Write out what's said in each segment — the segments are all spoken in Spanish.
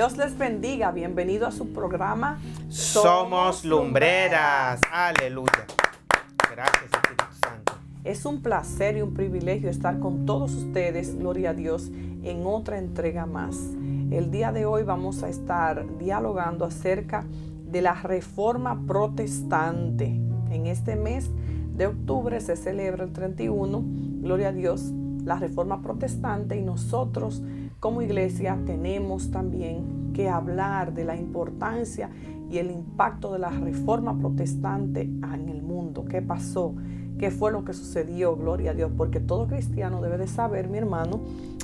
Dios les bendiga. Bienvenido a su programa Somos Lumbreras. Aleluya. Gracias, Espíritu Santo. Es un placer y un privilegio estar con todos ustedes, gloria a Dios, en otra entrega más. El día de hoy vamos a estar dialogando acerca de la Reforma Protestante. En este mes de octubre se celebra el 31, gloria a Dios, la Reforma Protestante, y nosotros como iglesia tenemos también que hablar de la importancia y el impacto de la Reforma Protestante en el mundo. ¿Qué pasó? ¿Qué fue lo que sucedió? Gloria a Dios, porque todo cristiano debe de saber, mi hermano,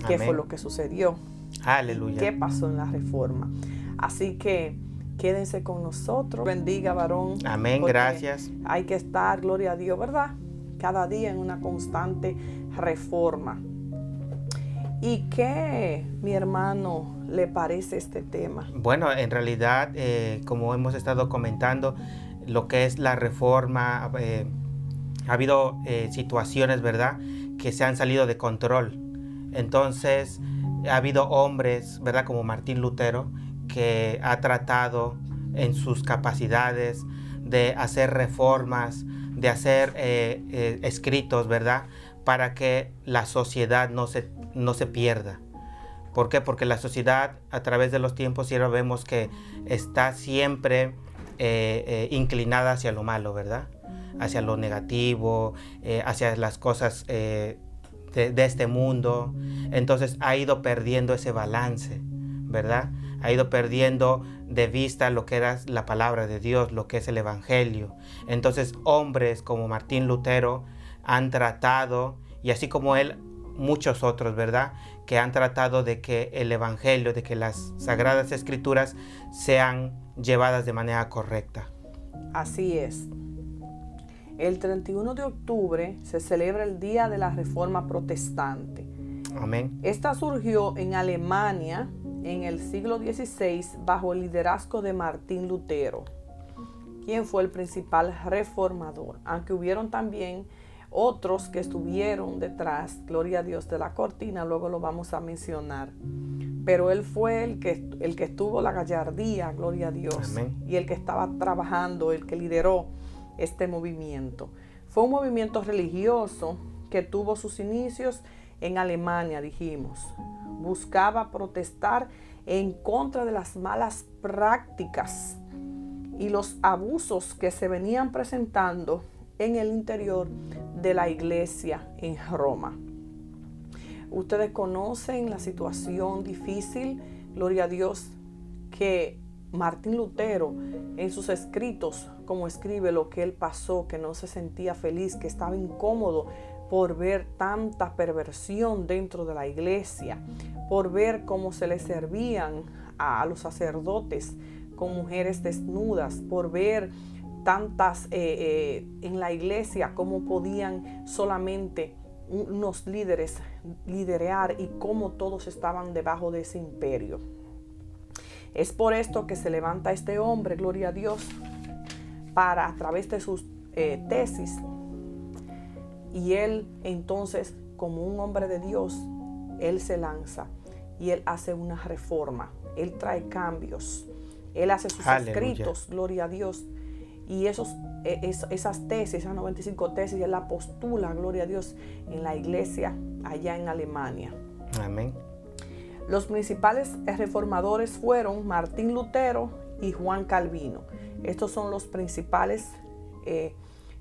qué fue lo que sucedió. Aleluya. ¿Qué pasó en la Reforma? Así que quédense con nosotros. Bendiga, varón. Amén, gracias. Hay que estar, gloria a Dios, ¿verdad? Cada día en una constante reforma. ¿Y qué, mi hermano, le parece este tema? Bueno, en realidad, como hemos estado comentando, lo que es la reforma, ha habido situaciones, ¿verdad?, que se han salido de control. Entonces, ha habido hombres, ¿verdad?, como Martín Lutero, que ha tratado en sus capacidades de hacer reformas, de hacer escritos, ¿verdad?, para que la sociedad no se pierda. ¿Por qué? Porque la sociedad a través de los tiempos siempre vemos que está siempre inclinada hacia lo malo, ¿verdad?, hacia lo negativo, hacia las cosas de este mundo. Entonces ha ido perdiendo ese balance, ¿verdad? Ha ido perdiendo de vista lo que era la palabra de Dios, lo que es el Evangelio. Entonces hombres como Martín Lutero han tratado, y así como él, muchos otros, ¿verdad?, que han tratado de que el Evangelio, de que las Sagradas Escrituras sean llevadas de manera correcta. Así es. El 31 de octubre se celebra el Día de la Reforma Protestante. Amén. Esta surgió en Alemania en el siglo XVI bajo el liderazgo de Martín Lutero, quien fue el principal reformador, aunque hubieron también otros que estuvieron detrás, gloria a Dios, de la cortina, luego lo vamos a mencionar. Pero él fue el que estuvo la gallardía, gloria a Dios. Amén. Y el que estaba trabajando, el que lideró este movimiento. Fue un movimiento religioso que tuvo sus inicios en Alemania, dijimos. Buscaba protestar en contra de las malas prácticas y los abusos que se venían presentando en el interior de la iglesia en Roma. Ustedes conocen la situación difícil, gloria a Dios, que Martín Lutero en sus escritos, como escribe lo que él pasó, que no se sentía feliz, que estaba incómodo por ver tanta perversión dentro de la iglesia, por ver cómo se le servían a los sacerdotes con mujeres desnudas, por ver tantas en la iglesia, cómo podían solamente unos líderes liderar y cómo todos estaban debajo de ese imperio. Es por esto que se levanta este hombre, gloria a Dios, para a través de sus tesis, y él entonces, como un hombre de Dios, él se lanza y él hace una reforma, él trae cambios, él hace sus escritos, gloria a Dios. Y esas tesis, esas 95 tesis, él la postula, gloria a Dios, en la iglesia allá en Alemania. Amén. Los principales reformadores fueron Martín Lutero y Juan Calvino. Estos son los principales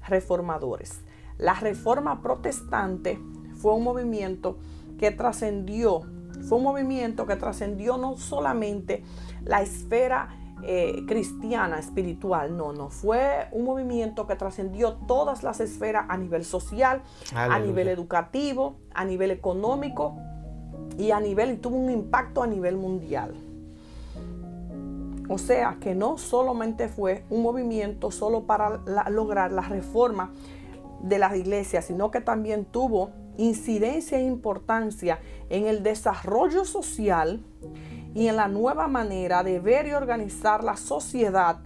reformadores. La Reforma Protestante fue un movimiento que trascendió no solamente la esfera cristiana, espiritual, no, fue un movimiento que trascendió todas las esferas a nivel social, Aleluya, a nivel educativo, a nivel económico y tuvo un impacto a nivel mundial. O sea que no solamente fue un movimiento solo para lograr la reforma de las iglesias, sino que también tuvo incidencia e importancia en el desarrollo social y en la nueva manera de ver y organizar la sociedad,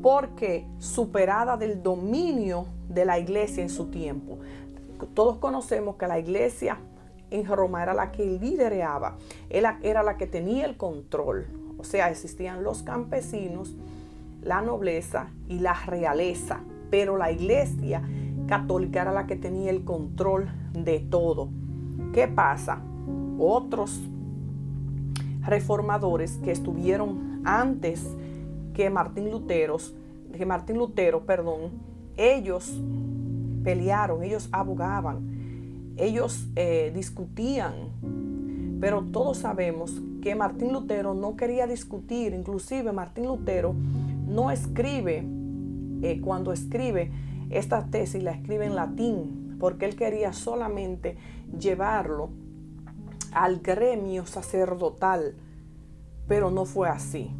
porque superada del dominio de la iglesia en su tiempo. Todos conocemos que la iglesia en Roma era la que lideraba, era la que tenía el control. O sea, existían los campesinos, la nobleza y la realeza, pero la iglesia católica era la que tenía el control de todo. ¿Qué pasa? Otros reformadores que estuvieron antes que Martín Lutero, ellos pelearon, ellos abogaban, ellos discutían, pero todos sabemos que Martín Lutero no quería discutir. Inclusive Martín Lutero no escribe, cuando escribe esta tesis la escribe en latín, porque él quería solamente llevarlo al gremio sacerdotal, pero no fue así.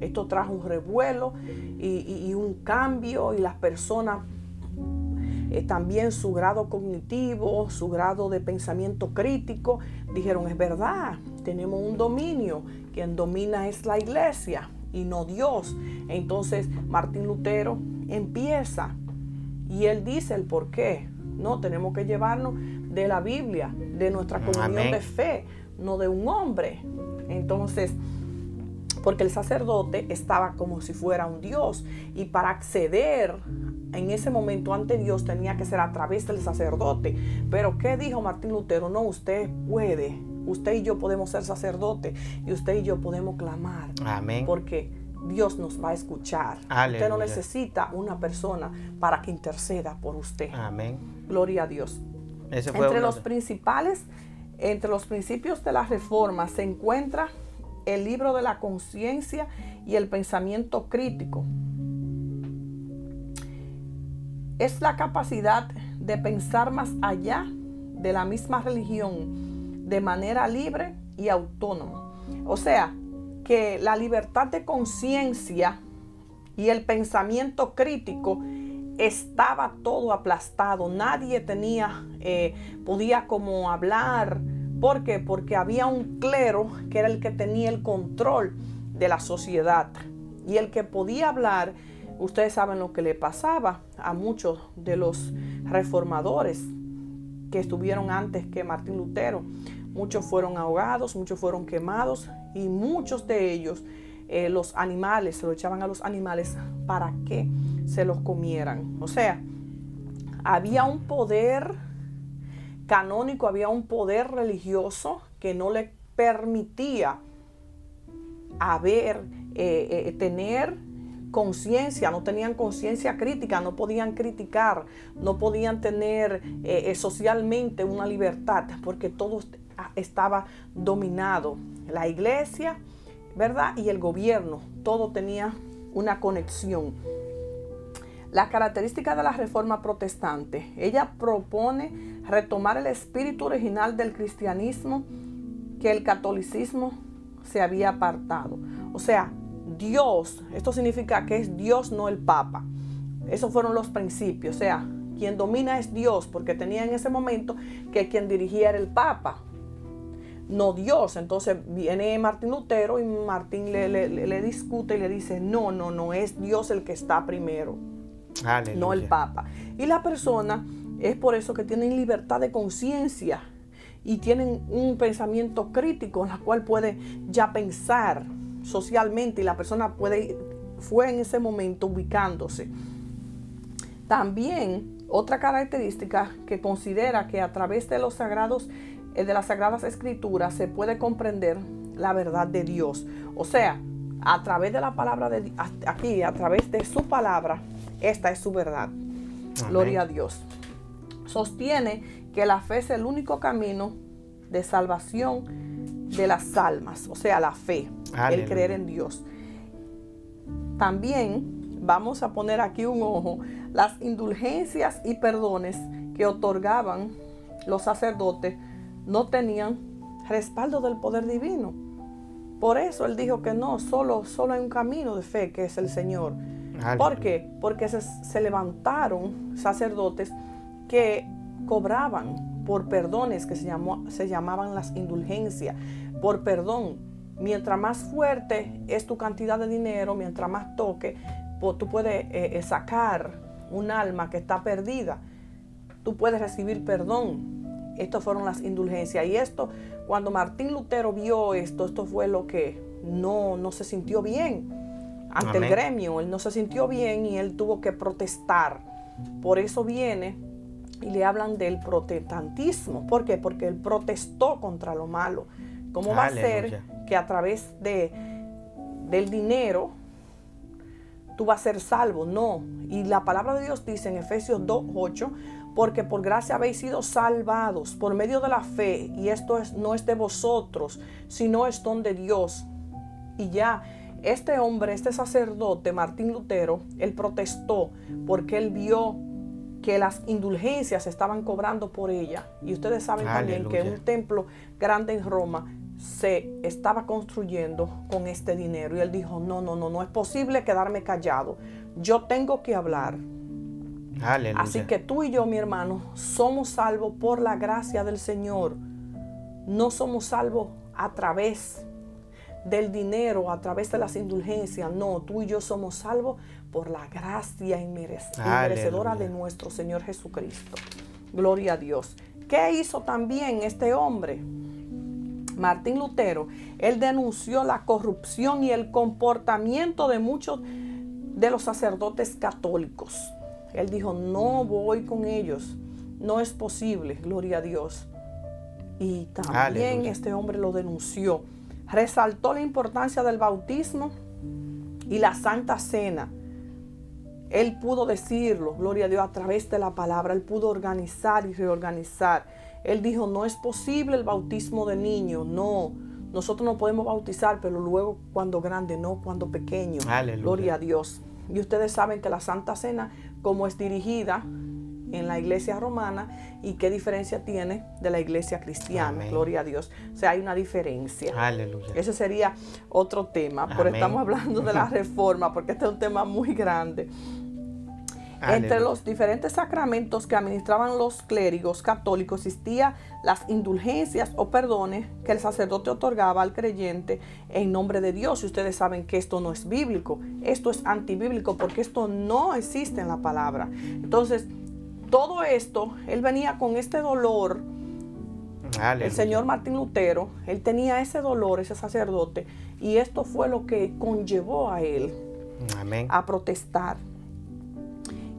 Esto trajo un revuelo y un cambio, y las personas también su grado cognitivo, su grado de pensamiento crítico, dijeron: es verdad, tenemos un dominio, quien domina es la iglesia y no Dios. Entonces Martín Lutero empieza y él dice el por qué. No, tenemos que llevarnos de la Biblia, de nuestra comunión de fe, no de un hombre. Entonces, porque el sacerdote estaba como si fuera un Dios, y para acceder en ese momento ante Dios tenía que ser a través del sacerdote. Pero ¿qué dijo Martín Lutero? No, usted puede, usted y yo podemos ser sacerdotes, y usted y yo podemos clamar. Amén. Porque Dios nos va a escuchar. Aleluya. Usted no necesita una persona para que interceda por usted. Amén. Gloria a Dios. Entre los principios de la Reforma se encuentra el libro de la conciencia y el pensamiento crítico. Es la capacidad de pensar más allá de la misma religión de manera libre y autónoma. O sea, que la libertad de conciencia y el pensamiento crítico estaba todo aplastado. Nadie podía como hablar. ¿Por qué? Porque había un clero que era el que tenía el control de la sociedad. Y el que podía hablar, ustedes saben lo que le pasaba a muchos de los reformadores que estuvieron antes que Martín Lutero. Muchos fueron ahogados, muchos fueron quemados, y muchos de ellos los animales, se lo echaban a los animales para que se los comieran. O sea, había un poder canónico, había un poder religioso que no le permitía tener conciencia, no tenían conciencia crítica, no podían criticar, no podían tener socialmente una libertad, porque todo estaba dominado. La iglesia, ¿verdad? Y el gobierno, todo tenía una conexión. La característica de la Reforma Protestante, ella propone retomar el espíritu original del cristianismo que el catolicismo se había apartado. O sea, Dios, esto significa que es Dios, no el Papa. Esos fueron los principios. O sea, quien domina es Dios, porque tenía en ese momento que quien dirigía era el Papa, no Dios. Entonces viene Martín Lutero y Martín le discute y le dice: no, es Dios el que está primero. Aleluya. No el Papa. Y la persona, es por eso que tienen libertad de conciencia y tienen un pensamiento crítico en la cual puede ya pensar socialmente, y la persona fue en ese momento ubicándose. También otra característica que considera que a través de las Sagradas Escrituras se puede comprender la verdad de Dios. O sea, a través de la palabra de aquí, a través de su palabra, esta es su verdad. Amén. Gloria a Dios. Sostiene que la fe es el único camino de salvación de las almas. O sea, la fe, Aleluya. El creer en Dios. También vamos a poner aquí un ojo: las indulgencias y perdones que otorgaban los sacerdotes no tenían respaldo del poder divino. Por eso él dijo que no, solo hay un camino de fe, que es el Señor. ¿Por qué? Porque se levantaron sacerdotes que cobraban por perdones, que se llamaban las indulgencias, por perdón. Mientras más fuerte es tu cantidad de dinero, mientras más toque, tú puedes sacar un alma que está perdida. Tú puedes recibir perdón. Estas fueron las indulgencias. Y esto, cuando Martín Lutero vio esto fue lo que no se sintió bien ante el gremio. Él no se sintió bien y él tuvo que protestar. Por eso viene y le hablan del protestantismo. ¿Por qué? Porque él protestó contra lo malo. ¿Cómo va a ser que a través del dinero tú vas a ser salvo? No. Y la palabra de Dios dice en Efesios 2:8, porque por gracia habéis sido salvados por medio de la fe, y esto no es de vosotros, sino es don de Dios. Y ya este hombre, este sacerdote, Martín Lutero, él protestó porque él vio que las indulgencias estaban cobrando por ella. Y ustedes saben también que un templo grande en Roma se estaba construyendo con este dinero. Y él dijo, no es posible quedarme callado. Yo tengo que hablar. Aleluya. Así que tú y yo, mi hermano, somos salvos por la gracia del Señor. No somos salvos a través del dinero, a través de las indulgencias. No, tú y yo somos salvos por la gracia inmerecedora de nuestro Señor Jesucristo. Gloria a Dios. ¿Qué hizo también este hombre? Martín Lutero, él denunció la corrupción y el comportamiento de muchos de los sacerdotes católicos. Él dijo, no voy con ellos, no es posible, gloria a Dios. Y también este hombre lo denunció. Resaltó la importancia del bautismo y la Santa Cena. Él pudo decirlo, gloria a Dios, a través de la palabra. Él pudo organizar y reorganizar. Él dijo, no es posible el bautismo de niños, no. Nosotros no podemos bautizar, pero luego cuando grande, no cuando pequeño. Aleluya. Gloria a Dios. Y ustedes saben que la Santa Cena, como es dirigida en la iglesia romana, y qué diferencia tiene de la iglesia cristiana. Amén. Gloria a Dios. O sea, hay una diferencia. Aleluya. Ese sería otro tema, pero Amén. estamos hablando de la reforma, porque este es un tema muy grande. Aleluya. Entre los diferentes sacramentos que administraban los clérigos católicos existía las indulgencias o perdones que el sacerdote otorgaba al creyente en nombre de Dios. Y ustedes saben que esto no es bíblico, esto es antibíblico, porque esto no existe en la palabra. Entonces, todo esto, él venía con este dolor. Aleluya. El señor Martín Lutero, él tenía ese dolor, ese sacerdote, y esto fue lo que conllevó a él Amén. a protestar.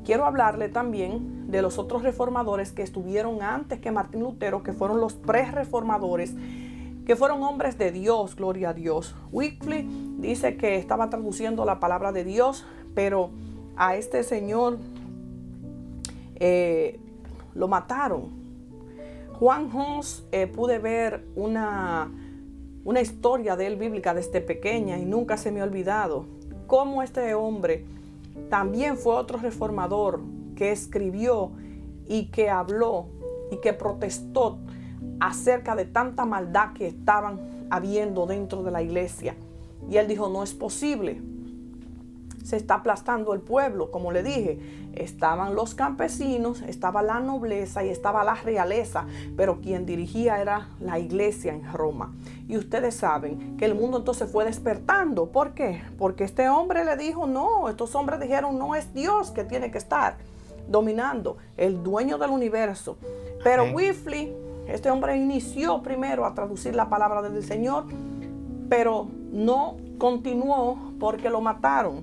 Quiero hablarle también de los otros reformadores que estuvieron antes que Martín Lutero, que fueron los pre-reformadores, que fueron hombres de Dios, gloria a Dios. Wycliffe dice que estaba traduciendo la palabra de Dios, pero a este señor lo mataron. Juan Hus, pude ver una historia de él bíblica desde pequeña y nunca se me ha olvidado cómo este hombre también fue otro reformador que escribió y que habló y que protestó acerca de tanta maldad que estaban habiendo dentro de la iglesia. Y él dijo, no es posible. Se está aplastando el pueblo, como le dije. Estaban los campesinos, estaba la nobleza y estaba la realeza, pero quien dirigía era la iglesia en Roma. Y ustedes saben que el mundo entonces fue despertando. ¿Por qué? Porque este hombre le dijo, no, estos hombres dijeron, no es Dios que tiene que estar dominando, el dueño del universo. Pero Wycliffe, este hombre inició primero a traducir la palabra del Señor, pero no continuó porque lo mataron.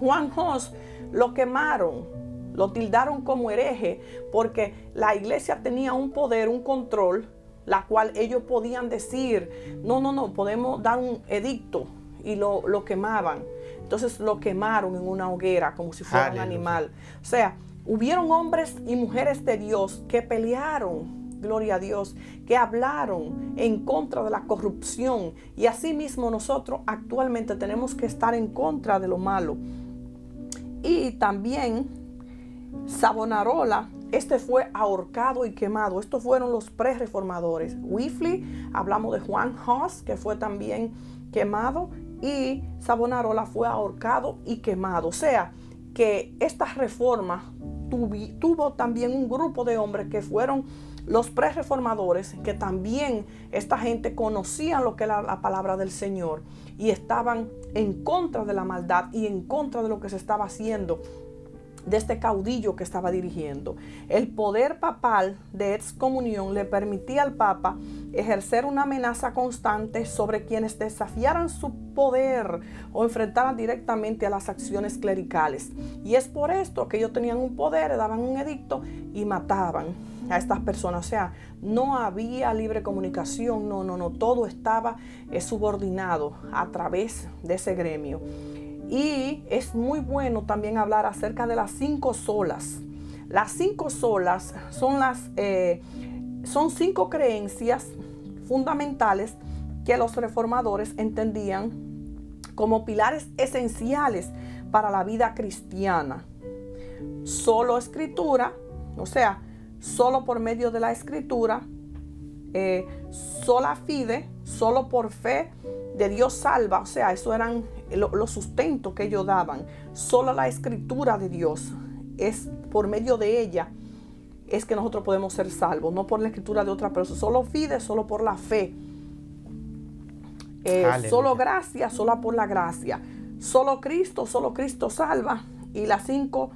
Juan Hus lo quemaron, lo tildaron como hereje, porque la iglesia tenía un poder, un control, la cual ellos podían decir, no, podemos dar un edicto, y lo quemaban. Entonces lo quemaron en una hoguera como si fuera un animal. O sea, hubieron hombres y mujeres de Dios que pelearon, gloria a Dios, que hablaron en contra de la corrupción, y así mismo nosotros actualmente tenemos que estar en contra de lo malo. Y también Savonarola, este fue ahorcado y quemado. Estos fueron los pre-reformadores. Wycliffe, hablamos de Juan Hus, que fue también quemado, y Savonarola fue ahorcado y quemado. O sea, que esta reforma tuvo también un grupo de hombres que fueron los pre-reformadores, que también esta gente conocía lo que era la palabra del Señor y estaban en contra de la maldad y en contra de lo que se estaba haciendo de este caudillo que estaba dirigiendo. El poder papal de excomunión le permitía al Papa ejercer una amenaza constante sobre quienes desafiaran su poder o enfrentaran directamente a las acciones clericales. Y es por esto que ellos tenían un poder, daban un edicto y mataban a estas personas. O sea, no había libre comunicación, no, todo estaba subordinado a través de ese gremio. Y es muy bueno también hablar acerca de las 5 solas. Las 5 solas son 5 creencias fundamentales que los reformadores entendían como pilares esenciales para la vida cristiana. Solo escritura, o sea, solo por medio de la escritura, sola fide, solo por fe, de Dios salva, o sea, eso eran los sustentos que ellos daban. Solo la escritura de Dios, es por medio de ella es que nosotros podemos ser salvos, no por la escritura de otra persona. Solo fide, solo por la fe. Solo gracia, solo por la gracia. Solo Cristo salva. Y las 5,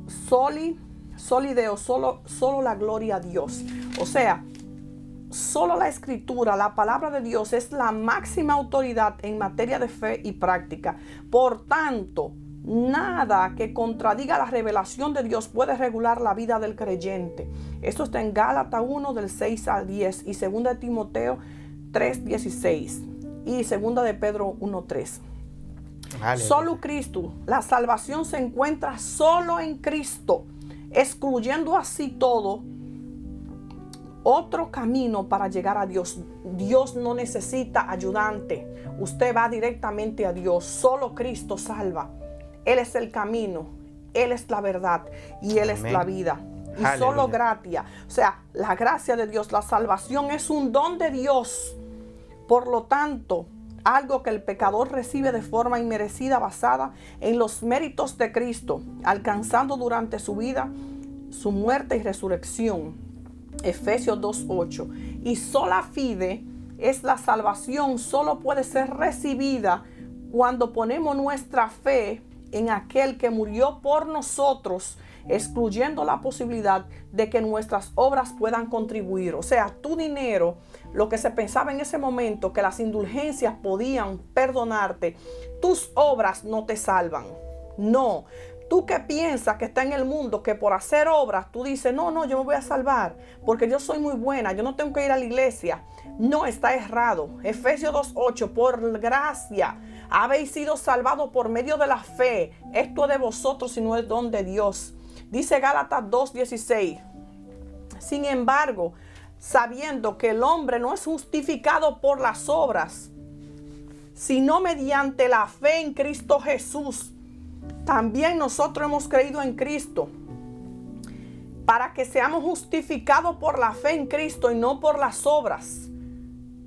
soli Deo, solo la gloria a Dios. O sea, solo la escritura, la palabra de Dios es la máxima autoridad en materia de fe y práctica. Por tanto, nada que contradiga la revelación de Dios puede regular la vida del creyente. Esto está en Gálatas 1 del 6 al 10 y 2 de Timoteo 3, 16 y 2 de Pedro 1, 3. Solo Cristo, la salvación se encuentra solo en Cristo, excluyendo así todo otro camino para llegar a Dios. Dios no necesita ayudante. Usted va directamente a Dios. Solo Cristo salva. Él es el camino, Él es la verdad y Él es la vida. Y aleluya. Solo gracia, o sea, la gracia de Dios, la salvación es un don de Dios. Por lo tanto, algo que el pecador recibe de forma inmerecida basada en los méritos de Cristo, alcanzando durante su vida, su muerte y resurrección. Efesios 2:8. Y sola fide es la salvación, solo puede ser recibida cuando ponemos nuestra fe en aquel que murió por nosotros, excluyendo la posibilidad de que nuestras obras puedan contribuir. O sea, tu dinero, lo que se pensaba en ese momento, que las indulgencias podían perdonarte, tus obras no te salvan. No. Tú que piensas que está en el mundo, que por hacer obras, tú dices, no, yo me voy a salvar, porque yo soy muy buena, yo no tengo que ir a la iglesia. No, está errado. Efesios 2:8, por gracia habéis sido salvados por medio de la fe. Esto es de vosotros y no es don de Dios. Dice Gálatas 2:16. Sin embargo, sabiendo que el hombre no es justificado por las obras, sino mediante la fe en Cristo Jesús. También nosotros hemos creído en Cristo para que seamos justificados por la fe en Cristo y no por las obras.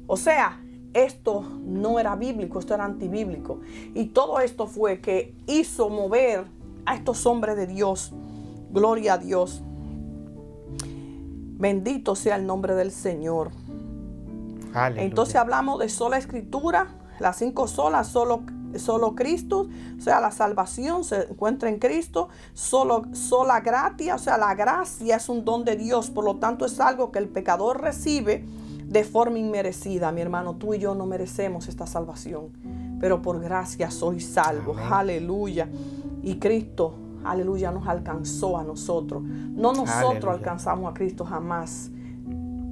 O sea, esto no era bíblico, esto era antibíblico. Y todo esto fue que hizo mover a estos hombres de Dios. Gloria a Dios. Bendito sea el nombre del Señor. Aleluya. Entonces hablamos de sola escritura, las 5 solas, solo Cristo, o sea, la salvación se encuentra en Cristo, sola gratia, o sea, la gracia es un don de Dios, por lo tanto es algo que el pecador recibe de forma inmerecida. Mi hermano, tú y yo no merecemos esta salvación, pero por gracia soy salvo. Amén. Aleluya. Y Cristo, aleluya, nos alcanzó a nosotros. No nosotros alcanzamos a Cristo jamás.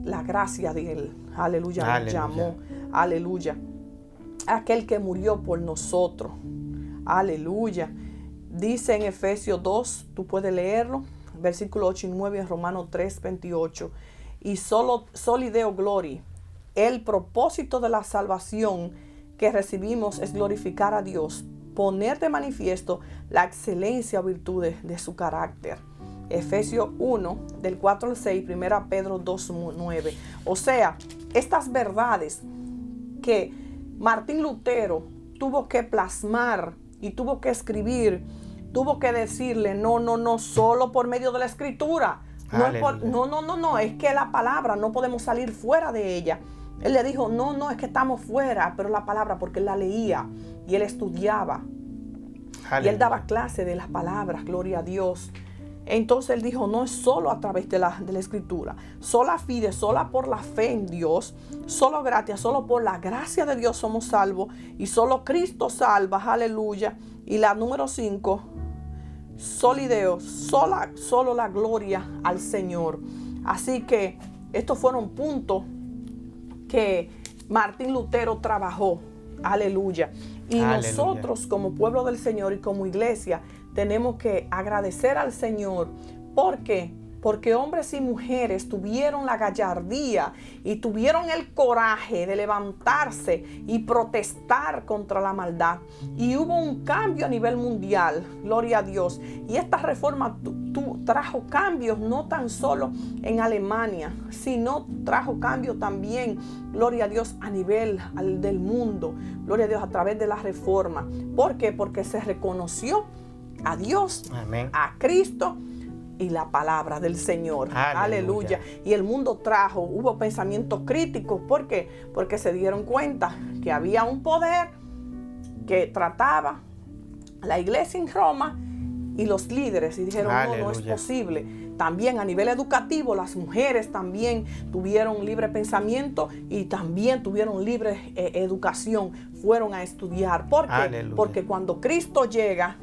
La gracia de Él, aleluya, nos llamó. Aleluya. Aquel que murió por nosotros. Aleluya. Dice en Efesios 2, tú puedes leerlo, versículo 8 y 9, en Romanos 3, 28. Y soli Deo gloria. El propósito de la salvación que recibimos es glorificar a Dios, poner de manifiesto la excelencia o virtudes de su carácter. Efesios 1, del 4 al 6, 1 Pedro 2, 9. O sea, estas verdades que Martín Lutero tuvo que plasmar y tuvo que escribir, tuvo que decirle, no, solo por medio de la escritura. No, es que la palabra no podemos salir fuera de ella. Él le dijo, no, es que estamos fuera, pero la palabra, porque él la leía y él estudiaba. Y él daba clase de las palabras, gloria a Dios. Entonces él dijo, no es solo a través de la escritura, sola fide, sola por la fe en Dios, solo gratia, solo por la gracia de Dios somos salvos y solo Cristo salva, aleluya. Y la número 5, solideo, solo la gloria al Señor. Así que estos fueron puntos que Martín Lutero trabajó, aleluya. Y nosotros como pueblo del Señor y como iglesia tenemos que agradecer al Señor. ¿Por qué? Porque hombres y mujeres tuvieron la gallardía y tuvieron el coraje de levantarse y protestar contra la maldad. Y hubo un cambio a nivel mundial, gloria a Dios. Y esta reforma trajo cambios no tan solo en Alemania, sino trajo cambios también, gloria a Dios, a nivel del mundo. Gloria a Dios, a través de la reforma. ¿Por qué? Porque se reconoció a Dios, amén, a Cristo y la palabra del Señor. Aleluya. Y el mundo hubo pensamientos críticos. ¿Por qué? Porque se dieron cuenta que había un poder que trataba la iglesia en Roma y los líderes, y dijeron, no es posible. También a nivel educativo, las mujeres también tuvieron libre pensamiento y también tuvieron libre educación, fueron a estudiar. ¿Por qué? Porque cuando Cristo llega,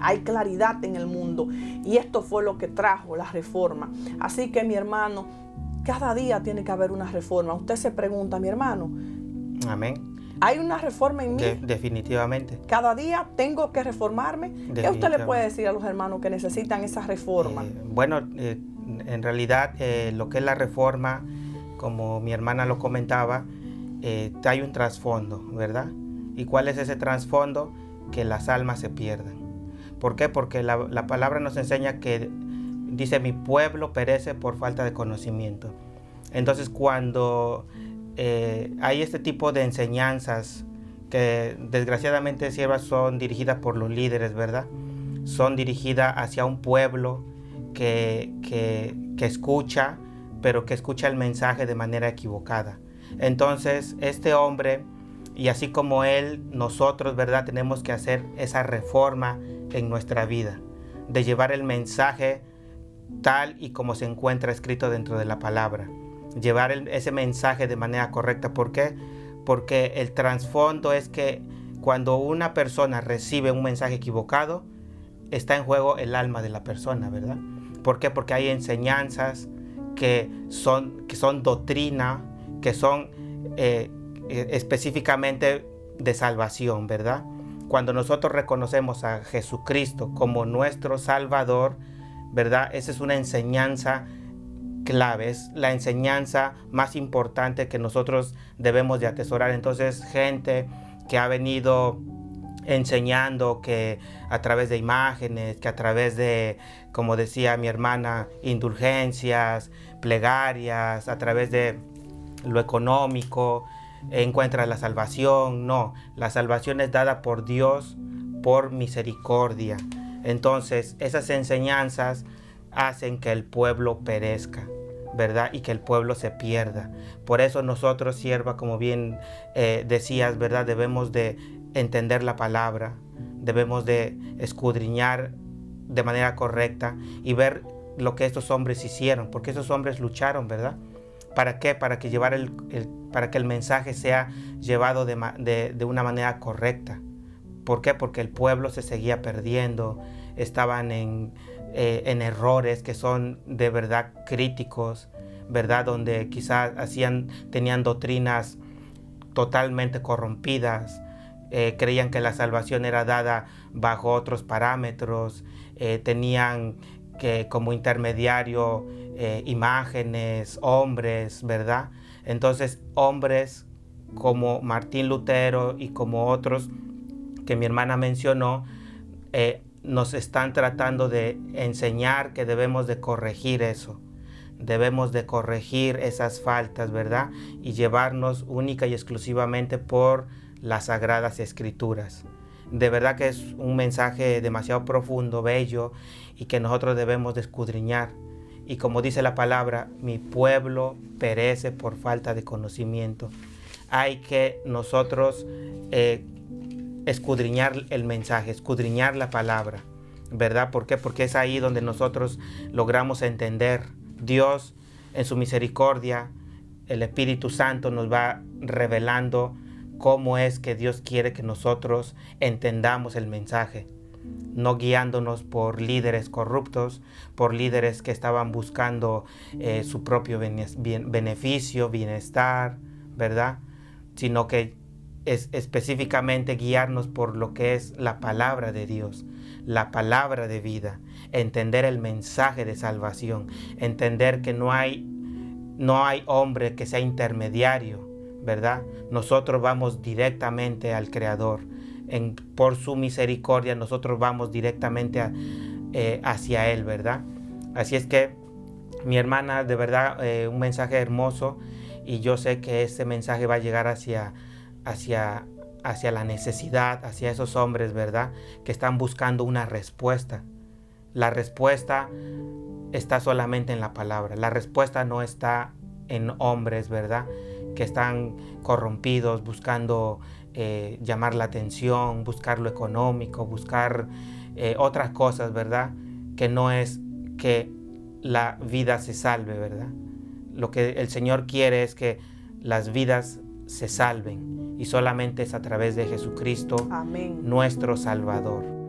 hay claridad en el mundo, y esto fue lo que trajo la reforma. Así que, mi hermano, cada día tiene que haber una reforma. Usted se pregunta, mi hermano, amén, ¿hay una reforma en mí? Definitivamente. Cada día tengo que reformarme. ¿Qué usted le puede decir a los hermanos que necesitan esa reforma? En realidad, lo que es la reforma, como mi hermana lo comentaba, hay un trasfondo, ¿verdad? ¿Y cuál es ese trasfondo? Que las almas se pierdan. ¿Por qué? Porque la palabra nos enseña que dice, mi pueblo perece por falta de conocimiento. Entonces, cuando hay este tipo de enseñanzas que desgraciadamente siervas son dirigidas por los líderes, ¿verdad? Son dirigidas hacia un pueblo que escucha, pero que escucha el mensaje de manera equivocada. Entonces, este hombre, y así como él, nosotros, ¿verdad?, tenemos que hacer esa reforma en nuestra vida, de llevar el mensaje tal y como se encuentra escrito dentro de la palabra, llevar ese mensaje de manera correcta. ¿Por qué? Porque el trasfondo es que cuando una persona recibe un mensaje equivocado, está en juego el alma de la persona, ¿verdad? ¿Por qué? Porque hay enseñanzas que son doctrina, que son específicamente de salvación, ¿verdad? Cuando nosotros reconocemos a Jesucristo como nuestro Salvador, ¿verdad? Esa es una enseñanza clave, es la enseñanza más importante que nosotros debemos de atesorar. Entonces, gente que ha venido enseñando que a través de imágenes, que a través de, como decía mi hermana, indulgencias, plegarias, a través de lo económico, encuentra la salvación. No, la salvación es dada por Dios por misericordia. Entonces, esas enseñanzas hacen que el pueblo perezca, ¿verdad? Y que el pueblo se pierda. Por eso nosotros, sierva, como bien decías, ¿verdad?, debemos de entender la palabra, debemos de escudriñar de manera correcta y ver lo que estos hombres hicieron, porque esos hombres lucharon, ¿verdad? ¿Para qué? Para que el mensaje sea llevado de una manera correcta. ¿Por qué? Porque el pueblo se seguía perdiendo, estaban en errores que son de verdad críticos, ¿verdad? Donde quizás tenían doctrinas totalmente corrompidas, creían que la salvación era dada bajo otros parámetros, tenían que como intermediario imágenes, hombres, ¿verdad? Entonces, hombres como Martín Lutero y como otros que mi hermana mencionó, nos están tratando de enseñar que debemos de corregir eso. Debemos de corregir esas faltas, ¿verdad? Y llevarnos única y exclusivamente por las Sagradas Escrituras. De verdad que es un mensaje demasiado profundo, bello, y que nosotros debemos de escudriñar. Y como dice la palabra, mi pueblo perece por falta de conocimiento. Hay que nosotros escudriñar el mensaje, escudriñar la palabra, ¿verdad? ¿Por qué? Porque es ahí donde nosotros logramos entender. Dios, en su misericordia, el Espíritu Santo nos va revelando cómo es que Dios quiere que nosotros entendamos el mensaje, no guiándonos por líderes corruptos, por líderes que estaban buscando su propio beneficio, bienestar, ¿verdad? Sino que es específicamente guiarnos por lo que es la palabra de Dios, la palabra de vida, entender el mensaje de salvación, entender que no hay hombre que sea intermediario, ¿verdad? Nosotros vamos directamente al Creador. Por su misericordia nosotros vamos directamente hacia Él, ¿verdad? Así es que, mi hermana, de verdad, un mensaje hermoso, y yo sé que ese mensaje va a llegar hacia la necesidad, hacia esos hombres, ¿verdad?, que están buscando una respuesta. La respuesta está solamente en la palabra. La respuesta no está en hombres, ¿verdad?, que están corrompidos, buscando llamar la atención, buscar lo económico, buscar otras cosas, ¿verdad?, que no es que la vida se salve, ¿verdad? Lo que el Señor quiere es que las vidas se salven, y solamente es a través de Jesucristo, Amén, nuestro Salvador.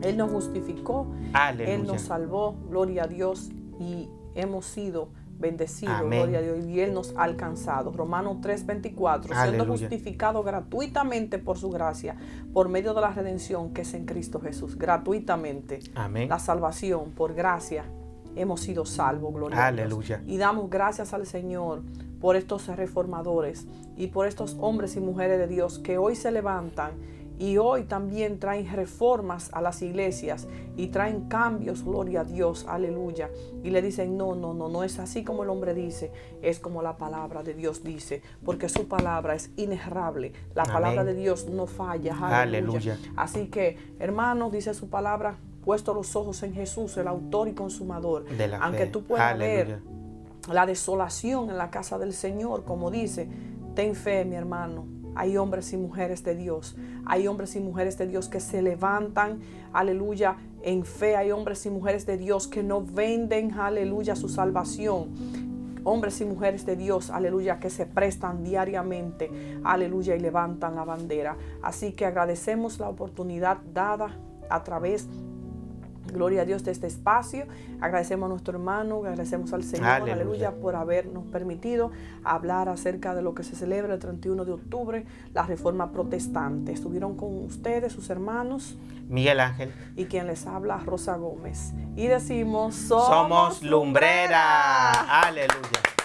Él nos justificó, Aleluya. Él nos salvó, gloria a Dios, y hemos sido bendecidos, Amén. gloria a Dios, y Él nos ha alcanzado. Romanos 3:24, siendo Aleluya. justificado gratuitamente por su gracia, por medio de la redención que es en Cristo Jesús, gratuitamente. Amén. La salvación por gracia, hemos sido salvos, gloria Aleluya. a Dios. Y damos gracias al Señor por estos reformadores y por estos hombres y mujeres de Dios que hoy se levantan y hoy también traen reformas a las iglesias y traen cambios, gloria a Dios, aleluya. Y le dicen, no es así como el hombre dice, es como la palabra de Dios dice, porque su palabra es inerrable. La Amén. palabra de Dios no falla, aleluya. Aleluya. Así que, hermanos, dice su palabra, puesto los ojos en Jesús, el autor y consumador. De la aunque fe. tú puedas Aleluya. ver la desolación en la casa del Señor, como dice, ten fe, mi hermano. Hay hombres y mujeres de Dios. Hay hombres y mujeres de Dios que se levantan, aleluya, en fe. Hay hombres y mujeres de Dios que no venden, aleluya, su salvación. Hombres y mujeres de Dios, aleluya, que se prestan diariamente, aleluya, y levantan la bandera. Así que agradecemos la oportunidad dada a través de gloria a Dios de este espacio. Agradecemos a nuestro hermano, agradecemos al Señor, aleluya, por habernos permitido hablar acerca de lo que se celebra el 31 de octubre, la Reforma Protestante. Estuvieron con ustedes sus hermanos Miguel Ángel y quien les habla, Rosa Gómez. Y decimos, somos lumbrera. Aleluya.